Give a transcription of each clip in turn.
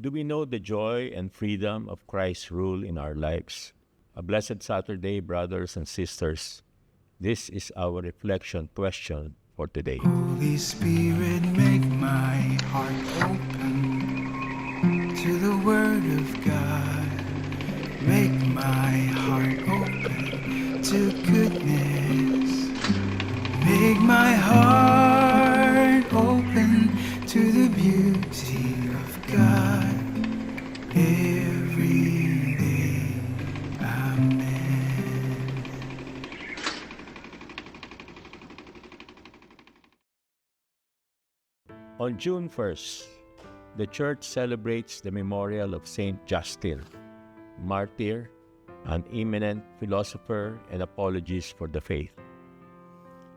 Do we know the joy and freedom of Christ's rule in our lives? A blessed Saturday, brothers and sisters. This is our reflection question for today. Holy Spirit, make my heart open to the Word of God. Make my heart open to goodness. Make my heart open to the beauty of God every day. Amen. On June 1st, the Church celebrates the memorial of Saint Justin, martyr, an eminent philosopher and apologist for the faith.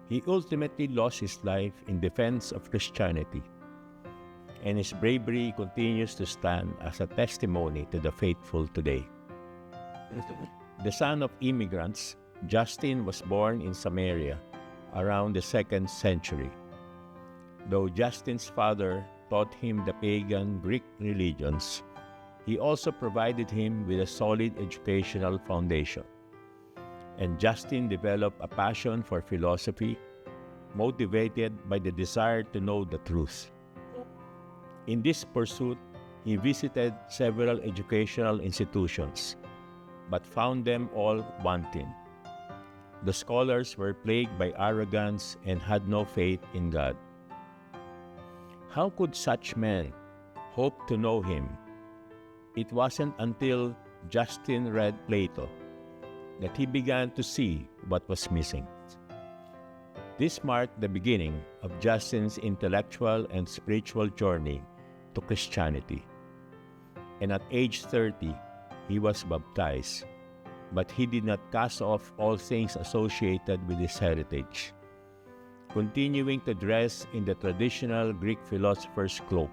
He ultimately lost his life in defense of Christianity, and his bravery continues to stand as a testimony to the faithful today. The son of immigrants, Justin was born in Samaria around the 2nd century. Though Justin's father taught him the pagan Greek religions, he also provided him with a solid educational foundation. And Justin developed a passion for philosophy, motivated by the desire to know the truth. In this pursuit, he visited several educational institutions, but found them all wanting. The scholars were plagued by arrogance and had no faith in God. How could such men hope to know him? It wasn't until Justin read Plato that he began to see what was missing. This marked the beginning of Justin's intellectual and spiritual journey to Christianity. And at age 30, he was baptized, but he did not cast off all things associated with his heritage, continuing to dress in the traditional Greek philosopher's cloak.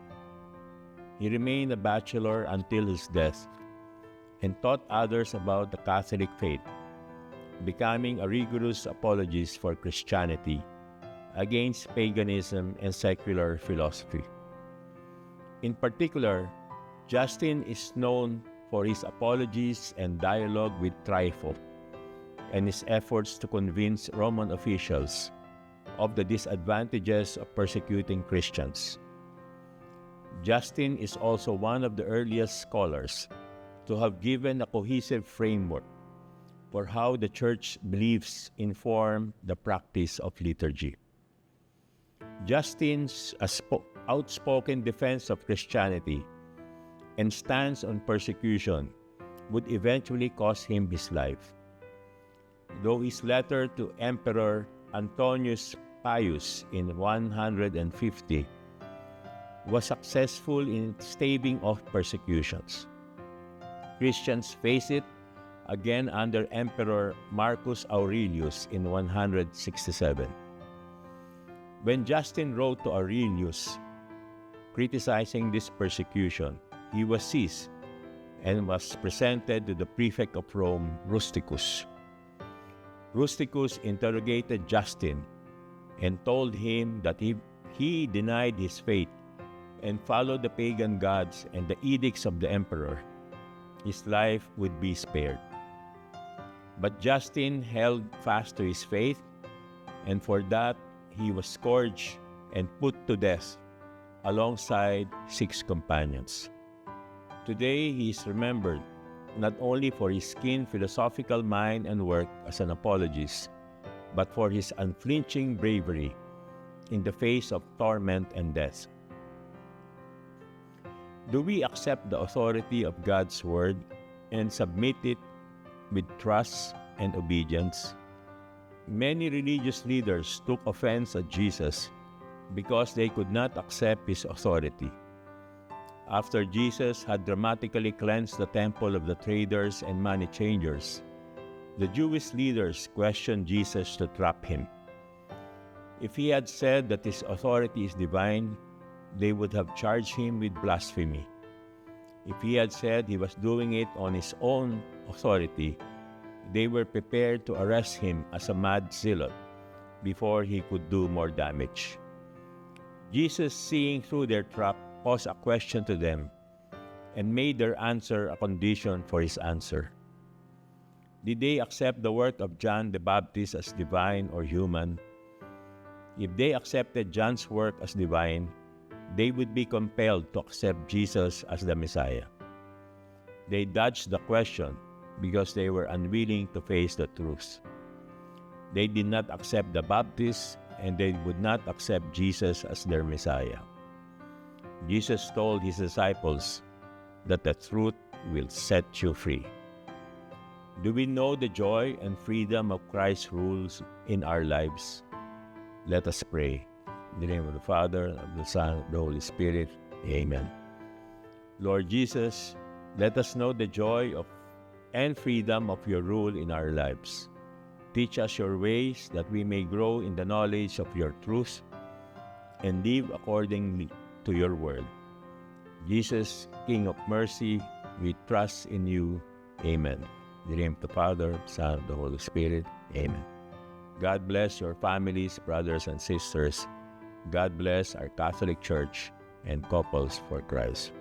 He remained a bachelor until his death and taught others about the Catholic faith, becoming a rigorous apologist for Christianity against paganism and secular philosophy. In particular, Justin is known for his apologies and dialogue with Trypho and his efforts to convince Roman officials of the disadvantages of persecuting Christians. Justin is also one of the earliest scholars to have given a cohesive framework for how the Church beliefs inform the practice of liturgy. Justin's outspoken defense of Christianity and stance on persecution would eventually cost him his life. Though his letter to Emperor Antonius Pius in 150 was successful in staving off persecutions. Christians faced it again under Emperor Marcus Aurelius in 167. When Justin wrote to Aurelius criticizing this persecution, he was seized and was presented to the prefect of Rome, Rusticus. Rusticus interrogated Justin and told him that if he denied his faith and followed the pagan gods and the edicts of the emperor, his life would be spared. But Justin held fast to his faith, and for that he was scourged and put to death alongside 6 companions. Today he is remembered not only for his keen philosophical mind and work as an apologist, but for his unflinching bravery in the face of torment and death. Do we accept the authority of God's Word and submit it with trust and obedience? Many religious leaders took offense at Jesus because they could not accept his authority. After Jesus had dramatically cleansed the temple of the traders and money changers, the Jewish leaders questioned Jesus to trap him. If he had said that his authority is divine, they would have charged him with blasphemy. If he had said he was doing it on his own authority, they were prepared to arrest him as a mad zealot before he could do more damage. Jesus, seeing through their trap, posed a question to them: and made their answer a condition for his answer. Did they accept the work of John the Baptist as divine or human? If they accepted John's work as divine, they would be compelled to accept Jesus as the Messiah. They dodged the question because they were unwilling to face the truth. They did not accept the Baptist, and they would not accept Jesus as their Messiah. Jesus told his disciples that the truth will set you free. Do we know the joy and freedom of Christ's rules in our lives? Let us pray. In the name of the Father, of the Son, of the Holy Spirit. Amen. Lord Jesus, let us know the joy of and freedom of your rule in our lives. Teach us your ways that we may grow in the knowledge of your truth and live accordingly to your word. Jesus, King of mercy, we trust in you. Amen. In the name of the Father, Son, of the Holy Spirit. Amen. God bless your families, brothers and sisters. God bless our Catholic Church and Couples for Christ.